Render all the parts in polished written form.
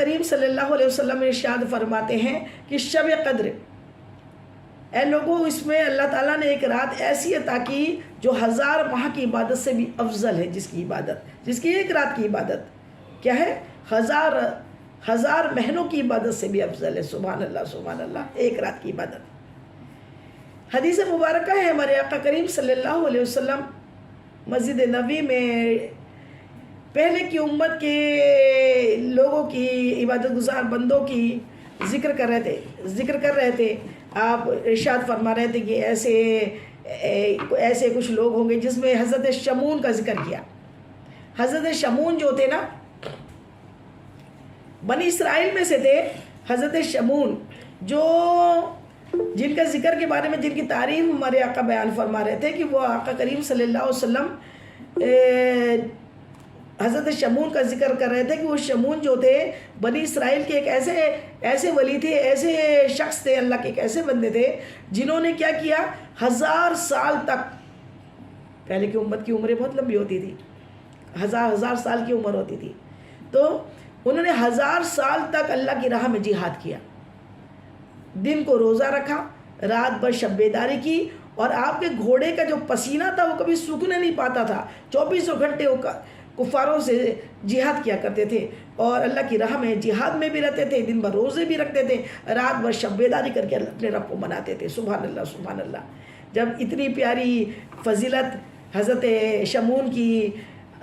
کریم صلی اللہ علیہ وسلم ارشاد فرماتے ہیں کہ شب قدر، اے لوگوں، اس میں اللہ تعالیٰ نے ایک رات ایسی عطا کی جو 1000 ماہ کی عبادت سے بھی افضل ہے، جس کی ایک رات کی عبادت کیا ہے، 1000 مہینوں کی عبادت سے بھی افضل ہے۔ سبحان اللہ سبحان اللہ، ایک رات کی عبادت۔ حدیث مبارکہ ہے، ہمارے آقا کریم صلی اللہ علیہ وسلم مسجد نبوی میں پہلے کی امت کے لوگوں کی، عبادت گزار بندوں کی ذکر کر رہے تھے۔ آپ ارشاد فرما رہے تھے کہ ایسے کچھ لوگ ہوں گے، جس میں حضرت شمون کا ذکر کیا۔ حضرت شمون جو تھے نا، بنی اسرائیل میں سے تھے حضرت شمون، جن کا ذکر کے بارے میں، جن کی تعریف ہمارے آقا بیان فرما رہے تھے کہ وہ آقا کریم صلی اللہ علیہ وسلم حضرت شمون کا ذکر کر رہے تھے کہ وہ شمون جو تھے بنی اسرائیل کے ایک ایسے ولی تھے، ایسے شخص تھے، اللہ کے ایک ایسے بندے تھے جنہوں نے کیا کیا، 1000 سال تک، پہلے کی امت کی عمریں بہت لمبی ہوتی تھی، 1000 سال کی عمر ہوتی تھی، تو انہوں نے 1000 سال تک اللہ کی راہ میں جہاد کیا، دن کو روزہ رکھا، رات بھر شب بیداری کی، اور آپ کے گھوڑے کا جو پسینہ تھا وہ کبھی سوکھنے نہیں پاتا تھا، 24 گھنٹے کفاروں سے جہاد کیا کرتے تھے، اور اللہ کی راہ میں جہاد میں بھی رہتے تھے، دن بھر روزے بھی رکھتے تھے، رات بھر شب بیداری کر کے اپنے رب کو مناتے تھے۔ سبحان اللہ سبحان اللہ۔ جب اتنی پیاری فضیلت حضرت شمون کی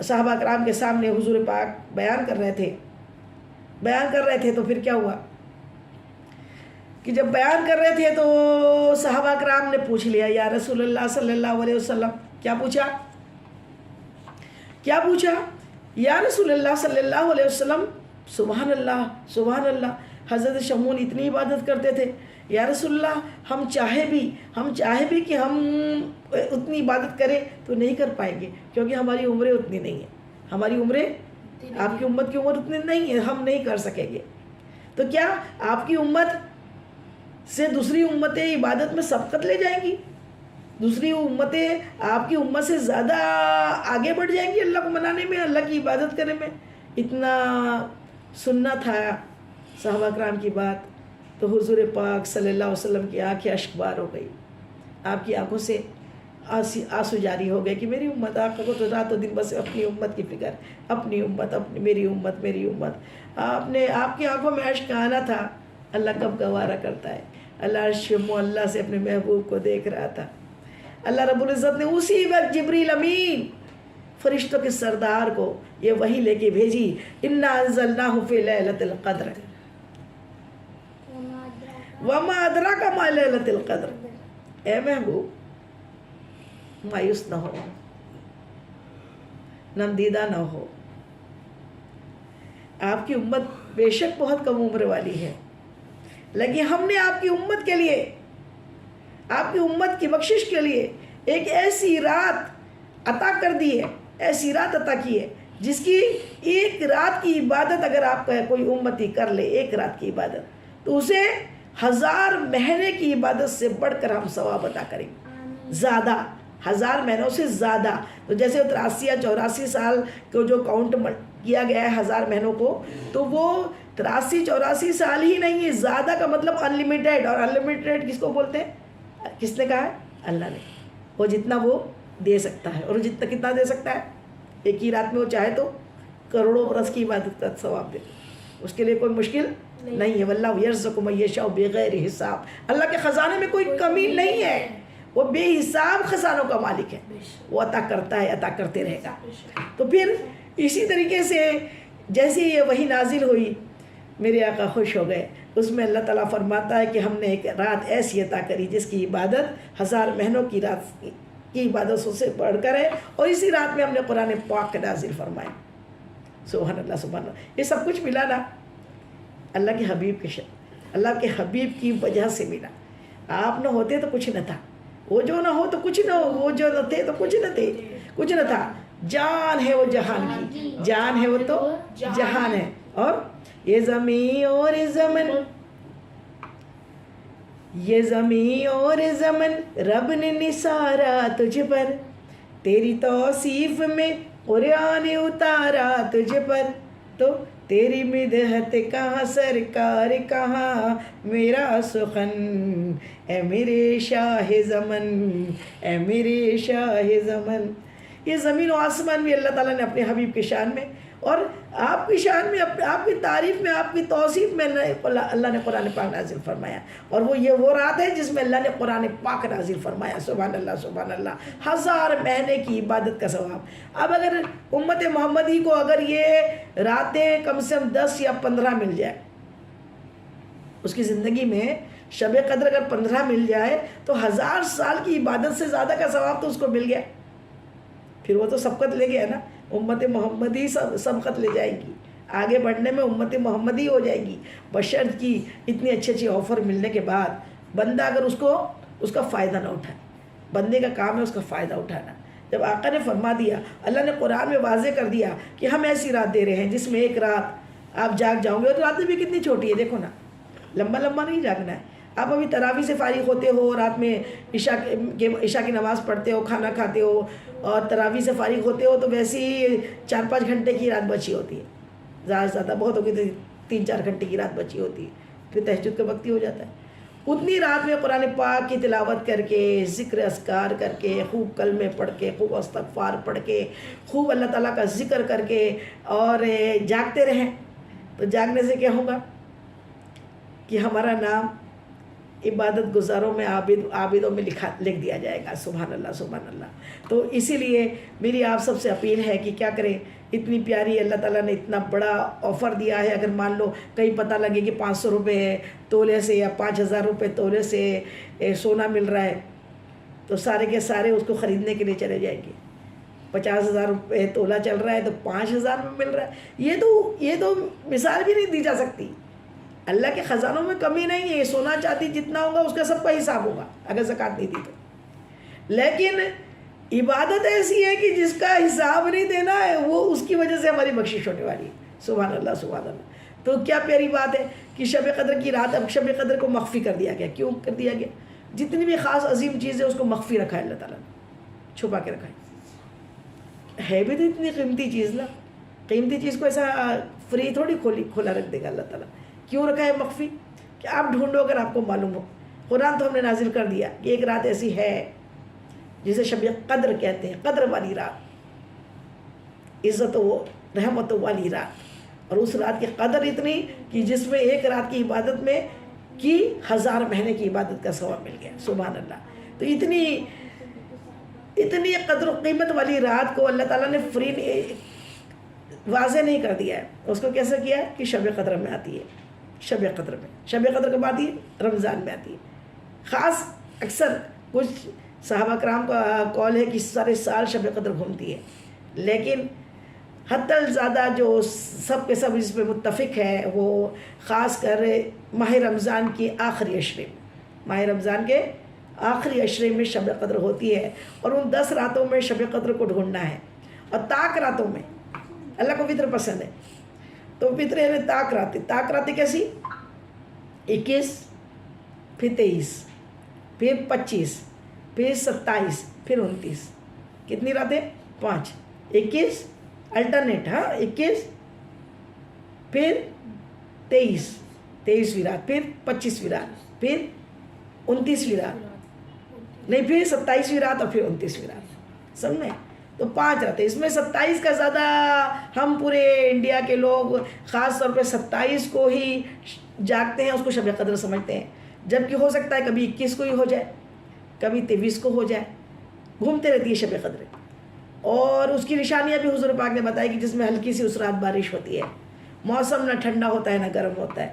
صحابہ کرام کے سامنے حضور پاک بیان کر رہے تھے تو پھر کیا ہوا کہ جب بیان کر رہے تھے تو صحابہ کرام نے پوچھ لیا، یا رسول اللہ صلی اللہ علیہ وسلم، کیا پوچھا یا رسول اللہ صلی اللہ علیہ وسلم، سبحان اللہ سبحان اللہ، حضرت شمون اتنی عبادت کرتے تھے، یا رسول اللہ ہم چاہے بھی کہ ہم اتنی عبادت کریں تو نہیں کر پائیں گے، کیونکہ ہماری عمریں اتنی نہیں ہیں، ہماری عمریں، آپ کی امت کی عمر اتنی نہیں ہے، ہم نہیں کر سکیں گے۔ تو کیا آپ کی امت سے دوسری امتیں عبادت میں سبقت لے جائیں گی؟ دوسری امتیں آپ کی امت سے زیادہ آگے بڑھ جائیں گی اللہ کو منانے میں، اللہ کی عبادت کرنے میں؟ اتنا سننا تھا صحابہ کرام کی بات، تو حضور پاک صلی اللہ علیہ وسلم کی آنکھیں اشکبار ہو گئی، آپ کی آنکھوں سے آنسو جاری ہو گئے کہ میری امت، آپ کو تو رات و دن بس اپنی امت کی فکر، اپنی امت، میری امت، آپ کی آنکھوں میں اشک آنا تھا، اللہ کب گوارا کرتا ہے؟ اللہ عرش معلیٰ سے اپنے محبوب کو دیکھ رہا تھا، اللہ رب العزت نے اسی وقت جبریل امین فرشتوں کے سردار کو یہ وحی لے کے بھیجی، انا انزلناہ فی لیلۃ القدر وما ادراک ما لیلۃ القدر۔ اے محبوب، مایوس نہ ہو، نمدیدہ نہ ہو، آپ کی امت بے شک بہت کم عمر والی ہے، لیکن ہم نے آپ کی امت کے لیے، آپ کی امت کی بخشش کے لیے ایک ایسی رات عطا کر دی ہے، ایسی رات عطا کی ہے جس کی ایک رات کی عبادت اگر آپ کا کوئی امتی کر لے، ایک رات کی عبادت، تو اسے 1000 مہینے کی عبادت سے بڑھ کر ہم ثواب عطا کریں، زیادہ، 1000 مہینوں سے زیادہ۔ تو جیسے 83 یا 84 سال کو جو کاؤنٹ کیا گیا ہے 1000 مہینوں کو، تو وہ 83 84 سال ہی نہیں ہے، زیادہ کا مطلب انلیمیٹڈ، اور انلیمیٹڈ کس کو بولتے ہیں؟ کس نے کہا ہے؟ اللہ نے۔ وہ جتنا وہ دے سکتا ہے، اور جتنا کتنا دے سکتا ہے؟ ایک ہی رات میں وہ چاہے تو کروڑوں برس کی عبادت کا ثواب دے، اس کے لیے کوئی مشکل نہیں ہے۔ واللہ یرزق من یشاء بغیر حساب، اللہ کے خزانے میں کوئی کمی نہیں ہے، وہ بے حساب خزانوں کا مالک ہے، وہ عطا کرتا ہے، عطا کرتے رہے گا۔ تو پھر اسی طریقے سے جیسے یہ وحی نازل ہوئی، میرے آقا خوش ہو گئے، اس میں اللہ تعالیٰ فرماتا ہے کہ ہم نے ایک رات ایسی عطا کری جس کی عبادت 1000 مہینوں کی رات کی عبادت سے بڑھ کر ہے، اور اسی رات میں ہم نے قرآن پاک نازل فرمائے۔ سبحان اللہ سبحان اللہ۔ یہ سب کچھ ملا نا اللہ کے حبیب کے اللہ کے حبیب کی وجہ سے ملا۔ آپ نہ ہوتے تو کچھ نہ تھا، وہ جو نہ ہو تو کچھ نہ ہو، وہ جو نہ تھے تو کچھ نہ تھے، کچھ نہ تھا۔ جان ہے وہ جہان کی، جان ہے وہ تو جہان ہے، اور یہ زمین اور زمن، یہ زمین اور زمن رب نے نثارا تجھ پر، تیری توصیف میں قرآن اتارا تجھ پر۔ تو تیری مدحت کہاں سرکار کہاں میرا سخن، اے میرے شاہ زمن، اے میرے شاہ زمن۔ یہ زمین و آسمان بھی اللہ تعالیٰ نے اپنے حبیب کی شان میں اور آپ کی شان میں، آپ کی تعریف میں، آپ کی توصیف میں اللہ نے قرآن پاک نازل فرمایا، اور وہ رات ہے جس میں اللہ نے قرآن پاک نازل فرمایا۔ سبحان اللہ سبحان اللہ، 1000 مہینے کی عبادت کا ثواب۔ اب اگر امت محمدی کو اگر یہ راتیں کم سے کم 10 یا 15 مل جائے، اس کی زندگی میں شب قدر اگر 15 مل جائے تو 1000 سال کی عبادت سے زیادہ کا ثواب تو اس کو مل گیا۔ پھر وہ تو سبقت لے گیا نا، امت محمدی سبقت لے جائے گی، آگے بڑھنے میں امت محمدی ہو جائے گی، بشرط کی اتنی اچھی آفر ملنے کے بعد بندہ اگر اس کا فائدہ نہ اٹھائے۔ بندے کا کام ہے اس کا فائدہ اٹھانا۔ جب آقا نے فرما دیا، اللہ نے قرآن میں واضح کر دیا کہ ہم ایسی رات دے رہے ہیں جس میں ایک رات آپ جاگ جاؤ گے، اور راتیں بھی کتنی چھوٹی ہے، دیکھو نا، لمبا نہیں جاگنا ہے۔ آپ ابھی تراویح سے فارغ ہوتے ہو، رات میں عشاء کی نماز پڑھتے ہو، کھانا کھاتے ہو اور تراویح سے فارغ ہوتے ہو، تو ویسے ہی 4-5 گھنٹے کی رات بچی ہوتی ہے، زیادہ سے زیادہ بہت ہوگی تو 3-4 گھنٹے کی رات بچی ہوتی ہے، پھر تہجد کا وقت ہی ہو جاتا ہے۔ اتنی رات میں قرآن پاک کی تلاوت کر کے، ذکر اذکار کر کے، خوب کلمے پڑھ کے، خوب استغفار پڑھ کے، خوب اللہ تعالیٰ کا ذکر کر کے اور جاگتے رہیں، تو جاگنے سے کیا ہوگا کہ ہمارا نام عبادت گزاروں میں عابدوں میں لکھ دیا جائے گا۔ سبحان اللہ سبحان اللہ۔ تو اسی لیے میری آپ سب سے اپیل ہے کہ کیا کریں، اتنی پیاری اللہ تعالیٰ نے اتنا بڑا آفر دیا ہے، اگر مان لو کہیں پتہ لگے کہ 500 روپے تولے سے یا 5000 روپے تولے سے سونا مل رہا ہے، تو سارے کے سارے اس کو خریدنے کے لیے چلے جائیں گے۔ 50,000 روپے تولہ چل رہا ہے تو 5,000 میں مل رہا ہے، یہ تو مثال بھی نہیں دی جا سکتی۔ اللہ کے خزانوں میں کمی نہیں ہے، سونا چاندی جتنا ہوگا اس کا سب کا حساب ہوگا اگر زکوٰۃ نہیں دی تو۔ لیکن عبادت ایسی ہے کہ جس کا حساب نہیں دینا ہے، وہ اس کی وجہ سے ہماری بخشش ہونے والی ہے۔ سبحان اللہ سبحان اللہ۔ تو کیا پیاری بات ہے کہ شب قدر کی رات، اب شب قدر کو مخفی کر دیا گیا۔ کیوں کر دیا گیا؟ جتنی بھی خاص عظیم چیز ہے اس کو مخفی رکھا ہے اللہ تعالیٰ نے، چھپا کے رکھا ہے بھی تو اتنی قیمتی چیز نا، قیمتی چیز کو ایسا فری تھوڑی کھولا رکھ دے گا اللہ تعالیٰ۔ کیوں رکھا ہے مخفی؟ کہ آپ ڈھونڈو اگر آپ کو معلوم ہو۔ قرآن تو ہم نے نازل کر دیا کہ ایک رات ایسی ہے جسے شب قدر کہتے ہیں، قدر والی رات، عزت و رحمت والی رات، اور اس رات کی قدر اتنی کہ جس میں ایک رات کی عبادت میں کی 1000 مہینے کی عبادت کا ثواب مل گیا۔ سبحان اللہ۔ تو اتنی قدر و قیمت والی رات کو اللہ تعالیٰ نے فری واضح نہیں کر دیا ہے، اس کو کیسے کیا ہے کہ شب قدر میں آتی ہے۔ شب قدر کب آتی ہے؟ رمضان میں آتی ہے۔ خاص اکثر کچھ صحابہ کرام کا قول ہے کہ سارے سال شب قدر گھومتی ہے، لیکن حد الزیادہ جو سب کے سب اس پہ متفق ہے وہ خاص کر ماہ رمضان کی آخری عشرے میں، ماہ رمضان کے آخری عشرے میں شب قدر ہوتی ہے، اور ان 10 راتوں میں شب قدر کو ڈھونڈنا ہے۔ اور طاق راتوں میں اللہ کو وطر پسند ہے، تو وطر ہے طاق راتیں کیسی؟ 21، پھر 23، پھر 25، پھر 27، پھر 29۔ کتنی راتیں؟ 5۔ 21 الٹرنیٹ، 21، پھر 23ویں رات، پھر 25ویں رات، پھر 29ویں رات، نہیں پھر 27ویں رات اور پھر 29ویں رات، سمجھیں؟ تو 5 راتیں۔ اس میں 27 کا زیادہ ہم پورے انڈیا کے لوگ خاص طور پہ 27 کو ہی جاگتے ہیں، اس کو شب قدر سمجھتے ہیں، جبکہ ہو سکتا ہے کبھی 21 کو ہی ہو جائے، کبھی 23 کو ہو جائے، گھومتے رہتی ہے شب قدر۔ اور اس کی نشانیاں بھی حضور پاک نے بتائی کہ جس میں ہلکی سی اس رات بارش ہوتی ہے، موسم نہ ٹھنڈا ہوتا ہے نہ گرم ہوتا ہے،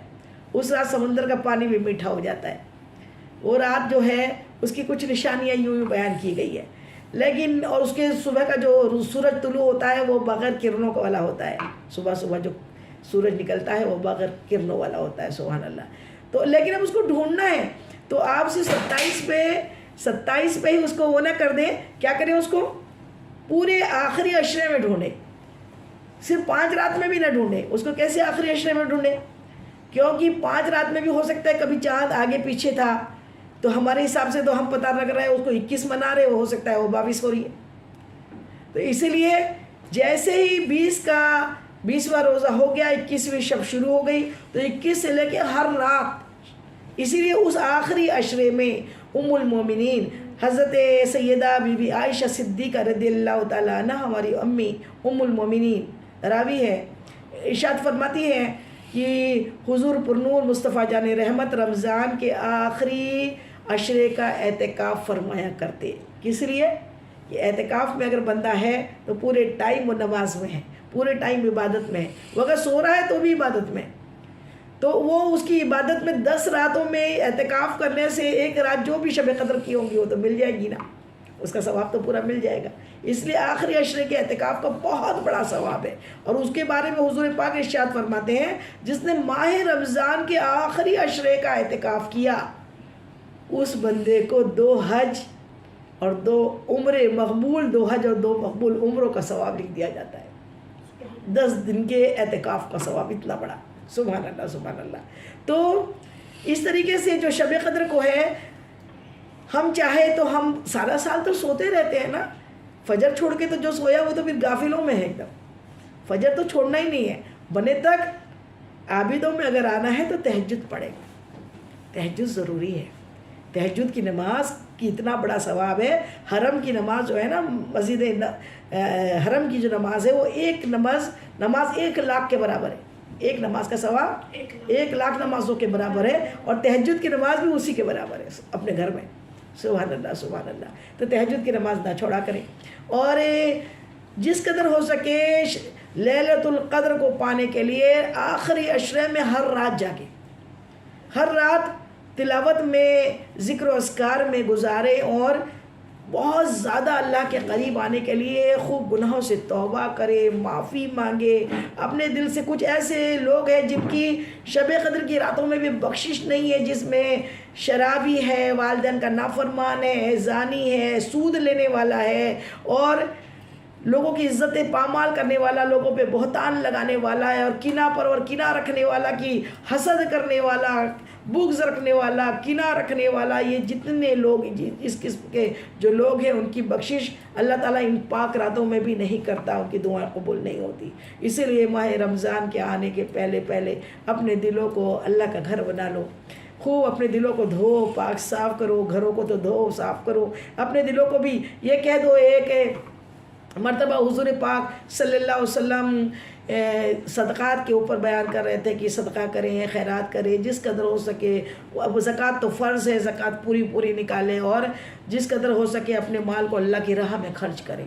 اس رات سمندر کا پانی بھی میٹھا ہو جاتا ہے۔ وہ رات جو ہے اس کی کچھ نشانیاں یوں بیان کی گئی ہے، لیکن اور اس کے صبح کا جو سورج طلوع ہوتا ہے وہ بغیر کرنوں والا ہوتا ہے، صبح جو سورج نکلتا ہے وہ بغیر کرنوں والا ہوتا ہے۔ سبحان اللہ۔ تو لیکن اب اس کو ڈھونڈنا ہے، تو آپ سے 27 پہ ہی اس کو وہ نہ کر دیں، کیا کریں؟ اس کو پورے آخری عشرے میں ڈھونڈیں، صرف 5 رات میں بھی نہ ڈھونڈیں۔ اس کو کیسے آخری عشرے میں ڈھونڈیں؟ کیونکہ 5 رات میں بھی ہو سکتا ہے کبھی چاند آگے پیچھے تھا، تو ہمارے حساب سے تو ہم پتہ لگ رہا ہے اس کو 21 منا رہے، وہ ہو سکتا ہے وہ 22 ہو رہی ہے۔ تو اسی لیے جیسے ہی 20 کا 20واں روزہ ہو گیا، 21ویں شب شروع ہو گئی، تو 21 سے لے کے ہر رات، اسی لیے اس آخری عشرے میں ام المومنین حضرت سیدہ بی بی عائشہ صدیقہ رضی اللہ تعالیٰ عنہ، ہماری امی ام المومنین راوی ہے، ارشاد فرماتی ہیں کہ حضور پرنور مصطفیٰ جان رحمت رمضان کے آخری عشرے کا اعتکاف فرمایا کرتے۔ کس لیے کہ اعتکاف میں اگر بندہ ہے تو پورے ٹائم وہ نماز میں ہے، پورے ٹائم عبادت میں ہے، وہ اگر سو رہا ہے تو بھی عبادت میں، تو وہ اس کی عبادت میں 10 راتوں میں اعتکاف کرنے سے ایک رات جو بھی شب قدر کی ہوں گی وہ تو مل جائے گی نا، اس کا ثواب تو پورا مل جائے گا۔ اس لیے آخری عشرے کے اعتکاف کا بہت بڑا ثواب ہے، اور اس کے بارے میں حضور پاک ارشاد فرماتے ہیں جس نے ماہ رمضان کے آخری عشرے کا اعتکاف کیا اس بندے کو 2 حج اور 2 عمرے مقبول، 2 حج اور 2 مقبول عمروں کا ثواب لکھ دیا جاتا ہے۔ 10 دن کے اعتکاف کا ثواب اتنا بڑا، سبحان اللہ سبحان اللہ۔ تو اس طریقے سے جو شب قدر کو ہے، ہم چاہے تو ہم سارا سال تو سوتے رہتے ہیں نا، فجر چھوڑ کے تو جو سویا وہ تو پھر غافلوں میں ہے ایک دم، فجر تو چھوڑنا ہی نہیں ہے، بنے تک عابدوں میں اگر آنا ہے تو تہجد پڑھے گا، تہجد ضروری ہے۔ تہجد کی نماز کی اتنا بڑا ثواب ہے، حرم کی نماز جو ہے نا، مسجد حرم کی جو نماز ہے وہ ایک نماز 1,00,000 کے برابر ہے، ایک نماز کا ثواب 1,00,000 نمازوں کے برابر ہے، اور تہجد کی نماز بھی اسی کے برابر ہے اپنے گھر میں، سبحان اللہ سبحان اللہ۔ تو تہجد کی نماز نہ چھوڑا کریں، اور جس قدر ہو سکے لیلۃ القدر کو پانے کے لیے آخری عشرے میں ہر رات جاگے، ہر رات تلاوت میں، ذکر و اذکار میں گزارے، اور بہت زیادہ اللہ کے قریب آنے کے لیے خوب گناہوں سے توبہ کرے، معافی مانگے اپنے دل سے۔ کچھ ایسے لوگ ہیں جن کی شب قدر کی راتوں میں بھی بخشش نہیں ہے، جس میں شرابی ہے، والدین کا نافرمان ہے، زانی ہے، سود لینے والا ہے، اور لوگوں کی عزتیں پامال کرنے والا، لوگوں پہ بہتان لگانے والا ہے، اور کینہ پرور کینہ رکھنے والا، کی حسد کرنے والا، بغض رکھنے والا، کینہ رکھنے والا، یہ جتنے لوگ اس قسم کے جو لوگ ہیں ان کی بخشش اللہ تعالیٰ ان پاک راتوں میں بھی نہیں کرتا، ان کی دعائیں قبول نہیں ہوتی۔ اسی لیے ماہ رمضان کے آنے کے پہلے اپنے دلوں کو اللہ کا گھر بنا لو، خوب اپنے دلوں کو دھو، پاک صاف کرو، گھروں کو تو دھو صاف کرو، اپنے دلوں کو بھی یہ کہہ دو۔ ایک مرتبہ حضور پاک صلی اللہ علیہ وسلم صدقات کے اوپر بیان کر رہے تھے کہ صدقہ کریں، خیرات کریں، جس قدر ہو سکے۔ اب زکوٰۃ تو فرض ہے، زکوٰۃ پوری نکالیں، اور جس قدر ہو سکے اپنے مال کو اللہ کی راہ میں خرچ کریں۔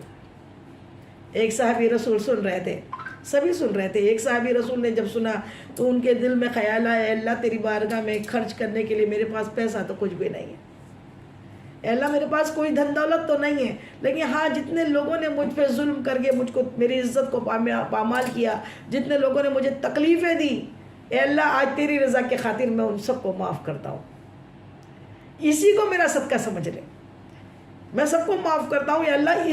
ایک صحابی رسول سن رہے تھے، سبھی سن رہے تھے، ایک صحابی رسول نے جب سنا تو ان کے دل میں خیال آیا، اللہ تیری بارگاہ میں خرچ کرنے کے لیے میرے پاس پیسہ تو کچھ بھی نہیں ہے، اے اللہ میرے پاس کوئی دھن دولت تو نہیں ہے، لیکن ہاں جتنے لوگوں نے مجھ پہ ظلم کر کے مجھ کو، میری عزت کو پامال کیا، جتنے لوگوں نے مجھے تکلیفیں دی، اے اللہ آج تیری رضا کے خاطر میں ان سب کو معاف کرتا ہوں، اسی کو میرا صدقہ سمجھ لے، میں سب کو معاف کرتا ہوں، اے اللہ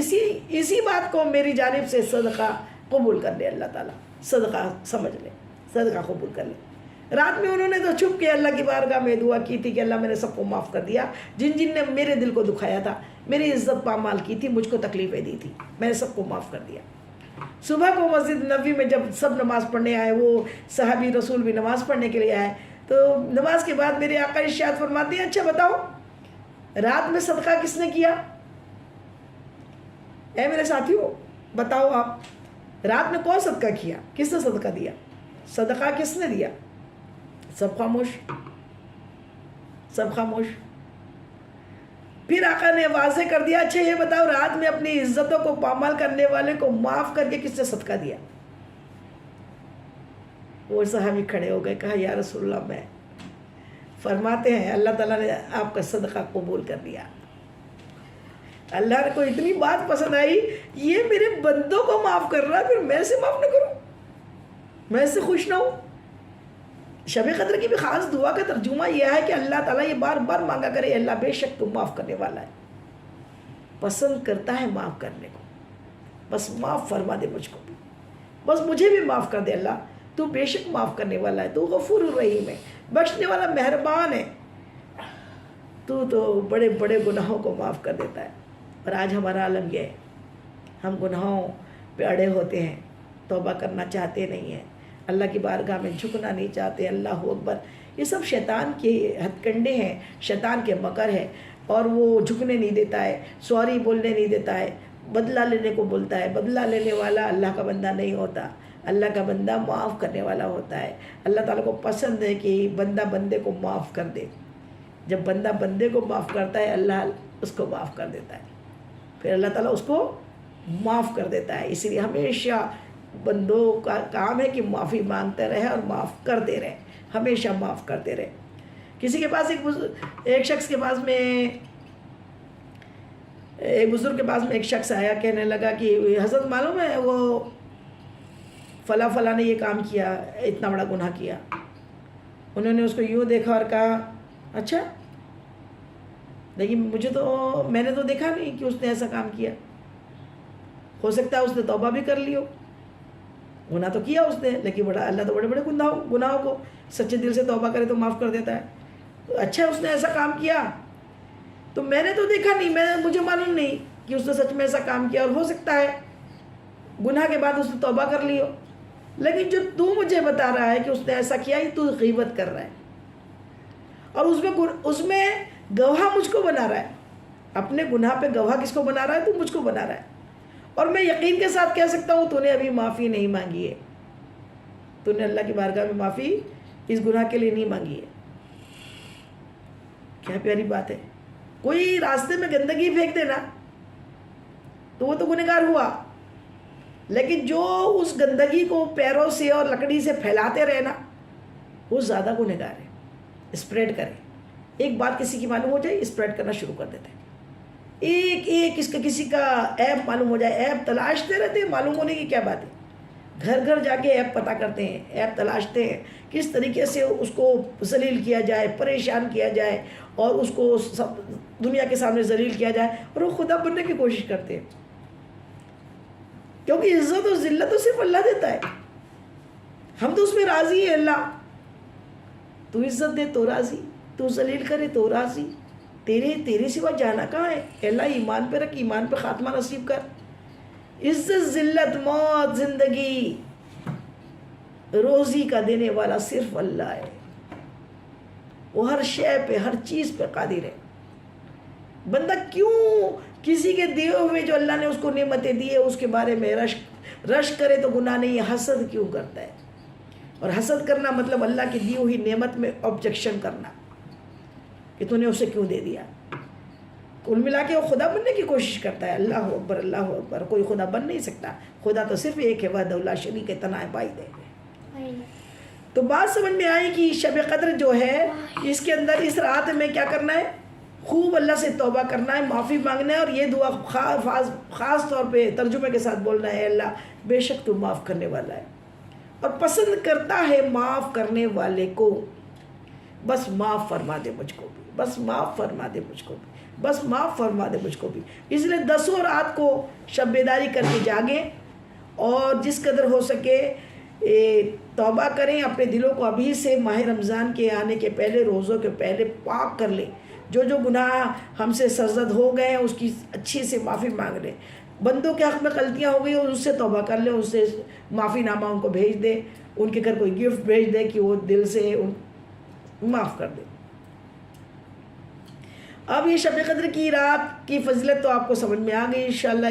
اسی بات کو میری جانب سے صدقہ قبول کر لے، اللہ تعالیٰ صدقہ سمجھ لے، صدقہ قبول کر لے۔ رات میں انہوں نے تو چھپ کے اللہ کی بارگاہ میں دعا کی تھی کہ اللہ میں نے سب کو معاف کر دیا، جن نے میرے دل کو دکھایا تھا، میری عزت پامال کی تھی، مجھ کو تکلیفیں دی تھی، میں نے سب کو معاف کر دیا۔ صبح کو مسجد نبوی میں جب سب نماز پڑھنے آئے، وہ صحابی رسول بھی نماز پڑھنے کے لیے آئے، تو نماز کے بعد میرے آقا ارشاد فرماتے ہیں، اچھا بتاؤ رات میں صدقہ کس نے کیا؟ اے میرے ساتھیوں بتاؤ، آپ رات میں کون صدقہ کیا؟ کس نے صدقہ دیا؟ صدقہ کس نے دیا؟ سب خاموش، سب خاموش۔ پھر آقا نے واضح کر دیا، اچھا یہ بتاؤ رات میں اپنی عزتوں کو پامال کرنے والے کو معاف کر کے کس نے صدقہ دیا؟ وہ صحابی کھڑے ہو گئے، کہا یا رسول اللہ میں۔ فرماتے ہیں اللہ تعالیٰ نے آپ کا صدقہ قبول کر لیا۔ اللہ کو اتنی بات پسند آئی، یہ میرے بندوں کو معاف کر رہا ہے، پھر میں سے معاف نہ کروں، میں اس سے خوش نہ ہوں۔ شب قدر کی بھی خاص دعا کا ترجمہ یہ ہے کہ اللہ تعالیٰ یہ بار بار مانگا کرے، اللہ بے شک تو معاف کرنے والا ہے، پسند کرتا ہے معاف کرنے کو، بس معاف فرما دے مجھ کو بھی، بس مجھے بھی معاف کر دے اللہ، تو بے شک معاف کرنے والا ہے، تو غفور الرحیم ہے، بخشنے والا مہربان ہے، تو بڑے بڑے گناہوں کو معاف کر دیتا ہے۔ اور آج ہمارا عالم یہ ہے، ہم گناہوں پہ اڑے ہوتے ہیں، توبہ کرنا چاہتے نہیں ہیں، اللہ کی بارگاہ میں جھکنا نہیں چاہتے. اللہ اکبر. یہ سب شیطان کے ہتھ کنڈے ہیں، شیطان کے مکر ہے. اور وہ جھکنے نہیں دیتا ہے، سوری بولنے نہیں دیتا ہے، بدلہ لینے کو بولتا ہے. بدلہ لینے والا اللہ کا بندہ نہیں ہوتا، اللہ کا بندہ معاف کرنے والا ہوتا ہے. اللہ تعالیٰ کو پسند ہے کہ بندہ بندے کو معاف کر دے. جب بندہ بندے کو معاف کرتا ہے اللہ اس کو معاف کر دیتا ہے، پھر اللہ تعالیٰ اس کو معاف کر دیتا ہے. اس لیے ہمیشہ بندوں کا کام ہے کہ معافی مانگتے رہے اور معاف کرتے رہے، ہمیشہ معاف کرتے رہے. کسی کے پاس ایک شخص کے پاس میں ایک بزرگ کے پاس میں ایک شخص آیا، کہنے لگا کہ حضرت معلوم ہے وہ فلاں نے یہ کام کیا، اتنا بڑا گناہ کیا. انہوں نے اس کو یوں دیکھا اور کہا اچھا، لیکن میں نے تو دیکھا نہیں کہ اس نے ایسا کام کیا. ہو سکتا ہے اس نے توبہ بھی کر لی ہو، گناہ تو کیا اس نے، لیکن اللہ تو بڑے بڑے گناہوں کو سچے دل سے توبہ کرے تو معاف کر دیتا ہے. اچھا اس نے ایسا کام کیا تو میں نے تو دیکھا نہیں، مجھے معلوم نہیں کہ اس نے سچ میں ایسا کام کیا، اور ہو سکتا ہے گناہ کے بعد اس نے توبہ کر لی ہو، لیکن جو تو مجھے بتا رہا ہے کہ اس نے ایسا کیا، یہ تو غیبت کر رہا ہے اور اس میں گواہ مجھ کو بنا رہا ہے. اپنے گناہ پہ گواہ کس کو بنا رہا ہے؟ تو مجھ کو بنا رہا ہے. اور میں یقین کے ساتھ کہہ سکتا ہوں تو نے ابھی معافی نہیں مانگی ہے، تو نے اللہ کی بارگاہ میں معافی اس گناہ کے لیے نہیں مانگی ہے. کیا پیاری بات ہے. کوئی راستے میں گندگی پھینک دینا تو وہ تو گنہگار ہوا، لیکن جو اس گندگی کو پیروں سے اور لکڑی سے پھیلاتے رہے نا وہ زیادہ گنہگار ہے. اسپریڈ کرے، ایک بات کسی کی معلوم ہو جائے اسپریڈ کرنا شروع کر دیتے ہیں. ایک کسی کا عیب معلوم ہو جائے، عیب تلاشتے رہتے ہیں. معلوم ہونے کی کیا بات ہے، گھر گھر جا کے عیب پتہ کرتے ہیں، عیب تلاشتے ہیں، کس طریقے سے اس کو ذلیل کیا جائے، پریشان کیا جائے اور اس کو سب دنیا کے سامنے ذلیل کیا جائے، اور وہ خدا بننے کی کوشش کرتے ہیں. کیونکہ عزت و ذلت تو صرف اللہ دیتا ہے، ہم تو اس میں راضی ہیں. اللہ تو عزت دے تو راضی، تو ذلیل کرے تو راضی، تیرے سوا جانا کہاں ہے. اللہ ایمان پہ رکھ، ایمان پہ خاتمہ نصیب کر. عزت ذلت موت زندگی روزی کا دینے والا صرف اللہ ہے. وہ ہر شے پہ ہر چیز پہ قادر ہے. بندہ کیوں کسی کے دیے ہوئے جو اللہ نے اس کو نعمتیں دی ہے اس کے بارے میں رش کرے تو گناہ نہیں ہے، حسد کیوں کرتا ہے؟ اور حسد کرنا مطلب اللہ کی دی ہوئی نعمت میں آبجیکشن کرنا کہ تو نے اسے کیوں دے دیا. کل ملا کے وہ خدا بننے کی کوشش کرتا ہے. اللہ اکبر اللہ اکبر. کوئی خدا بن نہیں سکتا، خدا تو صرف ایک ہے، وحدہ لا شریک ہے، تنہا واحد ہے. تو بات سمجھ میں آئی کہ شب قدر جو ہے اس کے اندر اس رات میں کیا کرنا ہے؟ خوب اللہ سے توبہ کرنا ہے، معافی مانگنا ہے، اور یہ دعا خاص طور پہ ترجمے کے ساتھ بولنا ہے، اللہ بے شک تو معاف کرنے والا ہے اور پسند کرتا ہے معاف کرنے والے کو. بس معاف فرما دے مجھ کو بھی، بس معاف فرما دے مجھ کو بھی، بس معاف فرما دے مجھ کو بھی. اس لیے 10 رات کو شب بیداری کر کے جاگیں اور جس قدر ہو سکے توبہ کریں. اپنے دلوں کو ابھی سے ماہ رمضان کے آنے کے پہلے، روزوں کے پہلے پاک کر لیں. جو گناہ ہم سے سرزد ہو گئے ہیں اس کی اچھی سے معافی مانگ لیں. بندوں کے حق میں غلطیاں ہو گئی اور اس سے توبہ کر لیں، اس سے معافی نامہ ان کو بھیج دیں، ان کے گھر کوئی گفٹ بھیج دیں کہ وہ دل سے معاف کر دیں. اب یہ شب قدر کی رات کی فضیلت تو آپ کو سمجھ میں آ گئی انشاءاللہ.